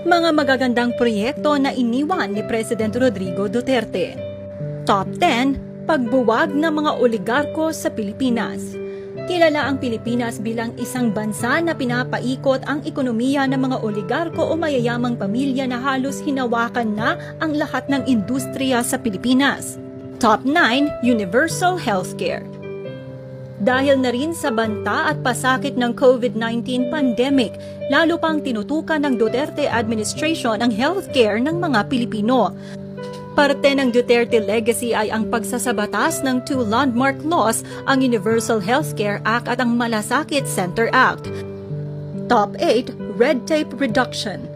Mga magagandang proyekto na iniwan ni President Rodrigo Duterte. Top 10, pagbuwag ng mga oligarko sa Pilipinas. Kilala ang Pilipinas bilang isang bansa na pinapaikot ang ekonomiya ng mga oligarko o mayayamang pamilya na halos hinawakan na ang lahat ng industriya sa Pilipinas. Top 9, universal healthcare. Dahil na rin sa banta at pasakit ng COVID-19 pandemic, lalo pang tinutukan ng Duterte administration ang healthcare ng mga Pilipino. Parte ng Duterte legacy ay ang pagsasabatas ng two landmark laws, ang Universal Healthcare Act at ang Malasakit Center Act. Top 8, red tape reduction.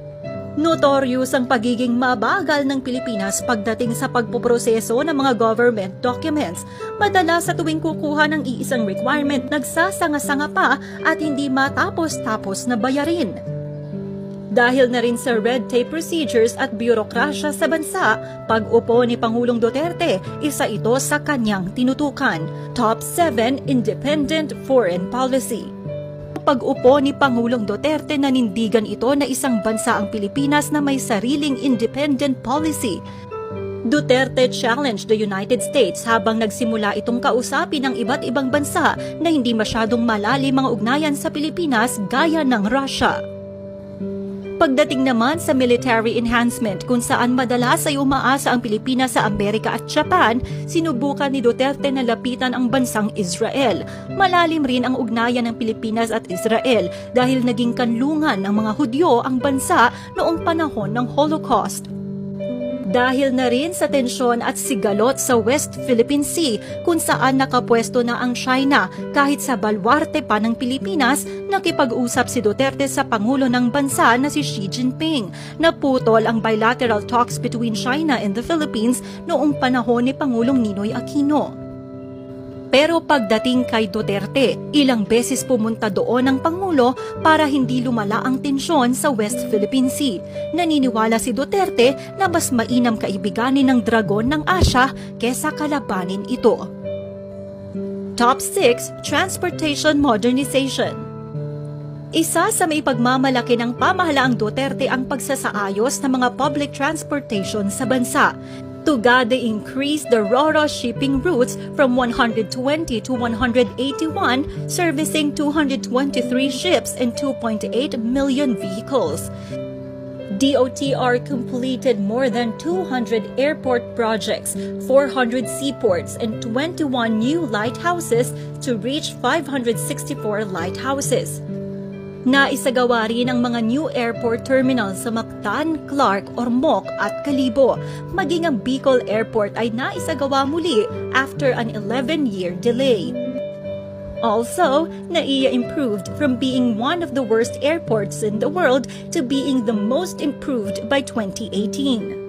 Notorious ang pagiging mabagal ng Pilipinas pagdating sa pagpoproseso ng mga government documents. Madalas sa tuwing kukuha ng iisang requirement, nagsasanga-sanga pa at hindi matapos-tapos na bayarin. Dahil na rin sa red tape procedures at bureaucracia sa bansa, pag-upo ni Pangulong Duterte, isa ito sa kanyang tinutukan. Top 7, independent foreign policy. Pag-upo ni Pangulong Duterte, nanindigan ito na isang bansa ang Pilipinas na may sariling independent policy. Duterte challenged the United States habang nagsimula itong kausapin ng iba't ibang bansa na hindi masyadong malalim mga ugnayan sa Pilipinas gaya ng Russia. Pagdating naman sa military enhancement kung saan madalas ay umaasa ang Pilipinas sa Amerika at Japan, sinubukan ni Duterte na lapitan ang bansang Israel. Malalim rin ang ugnayan ng Pilipinas at Israel dahil naging kanlungan ng mga Hudyo ang bansa noong panahon ng Holocaust. Dahil na rin sa tensyon at sigalot sa West Philippine Sea kung saan nakapwesto na ang China kahit sa balwarte pa ng Pilipinas, nakipag-usap si Duterte sa Pangulo ng bansa na si Xi Jinping. Naputol ang bilateral talks between China and the Philippines noong panahon ni Pangulong Ninoy Aquino. Pero pagdating kay Duterte, ilang beses pumunta doon ang Pangulo para hindi lumala ang tensyon sa West Philippine Sea. Naniniwala si Duterte na mas mainam kaibiganin ng dragon ng Asya kesa kalabanin ito. Top 6, transportation modernization. Isa sa may pagmamalaki ng pamahalaang Duterte ang pagsasaayos ng mga public transportation sa bansa. Tugade increased the RoRo shipping routes from 120 to 181, servicing 223 ships and 2.8 million vehicles. DOTR completed more than 200 airport projects, 400 seaports, and 21 new lighthouses to reach 564 lighthouses. Naisagawa rin ang mga new airport terminals sa Mactan, Clark, Ormoc at Kalibo. Maging ang Bicol Airport ay naisagawa muli after an 11-year delay. Also, NAIA improved from being one of the worst airports in the world to being the most improved by 2018.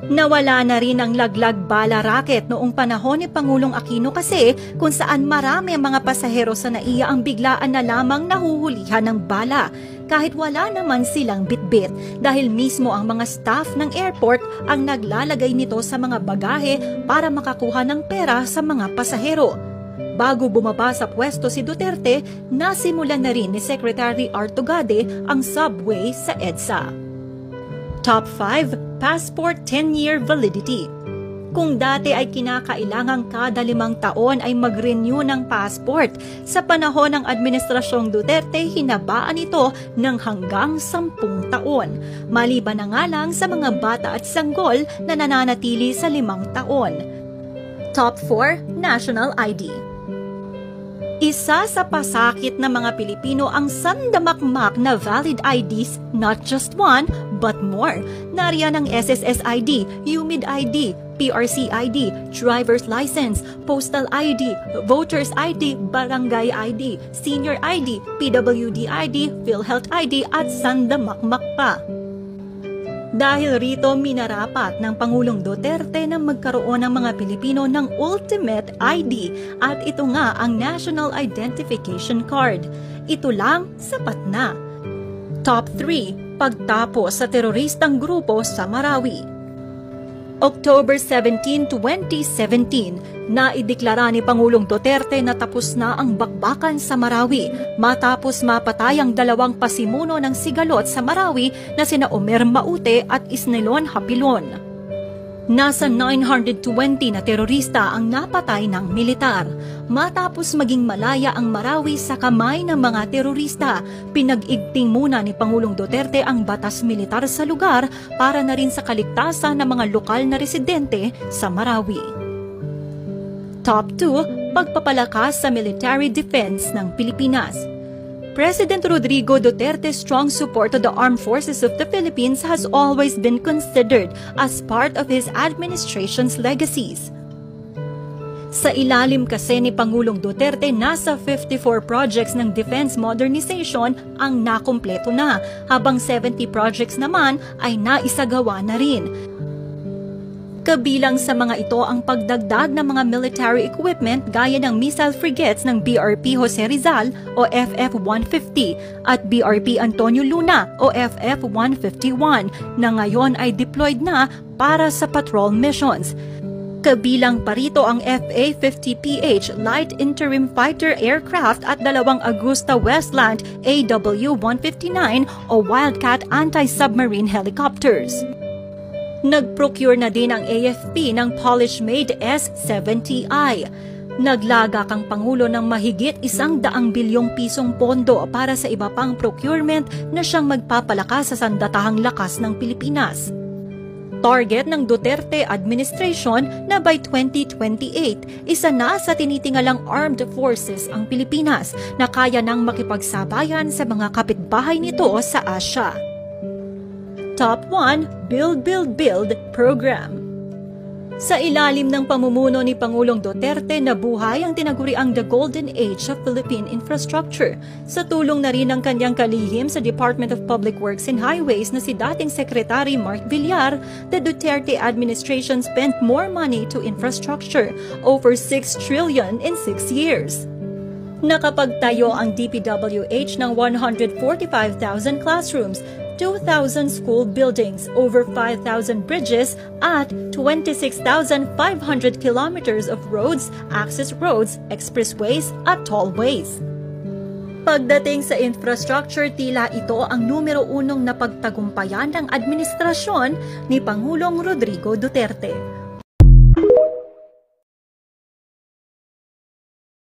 Nawala na rin ang laglag bala racket noong panahon ni Pangulong Aquino kasi kung saan marami ang mga pasahero sa NAIA ang biglaan na lamang nahuhulihan ng bala kahit wala naman silang bitbit dahil mismo ang mga staff ng airport ang naglalagay nito sa mga bagahe para makakuha ng pera sa mga pasahero. Bago bumaba sa pwesto si Duterte, nasimulan na rin ni Secretary Artugade ang subway sa EDSA. Top 5, passport 10-year validity. Kung dati ay kinakailangang kada 5 taon ay mag-renew ng passport, sa panahon ng Administrasyong Duterte hinabaan ito ng hanggang 10 taon. Maliban na nga lang sa mga bata at sanggol na nananatili sa 5 taon. Top 4, national ID. Isa sa pasakit ng mga Pilipino ang sandamakmak na valid IDs, not just one, but more. Nariyan ang SSS ID, UMID ID, PRC ID, driver's license, postal ID, voter's ID, barangay ID, senior ID, PWD ID, PhilHealth ID at sandamakmak pa. Dahil rito minarapat ng Pangulong Duterte na magkaroon ng mga Pilipino ng ultimate ID at ito nga ang National Identification Card. Ito lang sapat na. Top 3, pagtapos sa teroristang grupo sa Marawi. October 17, 2017, naideklara ni Pangulong Duterte na tapos na ang bakbakan sa Marawi matapos mapatay ang dalawang pasimuno ng sigalot sa Marawi na sina Omer Maute at Isnelon Hapilon. Nasa 920 na terorista ang napatay ng militar. Matapos maging malaya ang Marawi sa kamay ng mga terorista, pinag-igting muna ni Pangulong Duterte ang batas militar sa lugar para na rin sa kaligtasan ng mga lokal na residente sa Marawi. Top 2, pagpapalakas sa military defense ng Pilipinas. President Rodrigo Duterte's strong support to the armed forces of the Philippines has always been considered as part of his administration's legacies. Sa ilalim kasi ni Pangulong Duterte, nasa 54 projects ng defense modernization ang nakumpleto na, habang 70 projects naman ay naisagawa na rin. Kabilang sa mga ito ang pagdagdag ng mga military equipment gaya ng missile frigates ng BRP Jose Rizal o FF-150 at BRP Antonio Luna o FF-151 na ngayon ay deployed na para sa patrol missions. Kabilang pa rito ang FA-50PH Light Interim Fighter Aircraft at dalawang Augusta Westland AW-159 o Wildcat Anti-Submarine Helicopters. Nag-procure na din ang AFP ng Polish-made S-70I. Naglagak ang Pangulo ng mahigit 100 bilyong pisong pondo para sa iba pang procurement na siyang magpapalakas sa sandatahang lakas ng Pilipinas. Target ng Duterte administration na by 2028, isa na sa tinitingalang armed forces ang Pilipinas na kaya nang makipagsabayan sa mga kapitbahay nito sa Asia. Top 1, Build, Build, Build Program. Sa ilalim ng pamumuno ni Pangulong Duterte, nabuhay ang tinaguriang The Golden Age of Philippine Infrastructure. Sa tulong na rin ng kanyang kalihim sa Department of Public Works and Highways na si dating Secretary Mark Villar, the Duterte administration spent more money to infrastructure, over 6 trillion in 6 years. Nakapagtayo ang DPWH ng 145,000 classrooms, 2,000 school buildings, over 5,000 bridges, at 26,500 kilometers of roads, access roads, expressways, at tollways. Pagdating sa infrastructure, tila ito ang numero 1 na pagtagumpayan ng administrasyon ni Pangulong Rodrigo Duterte.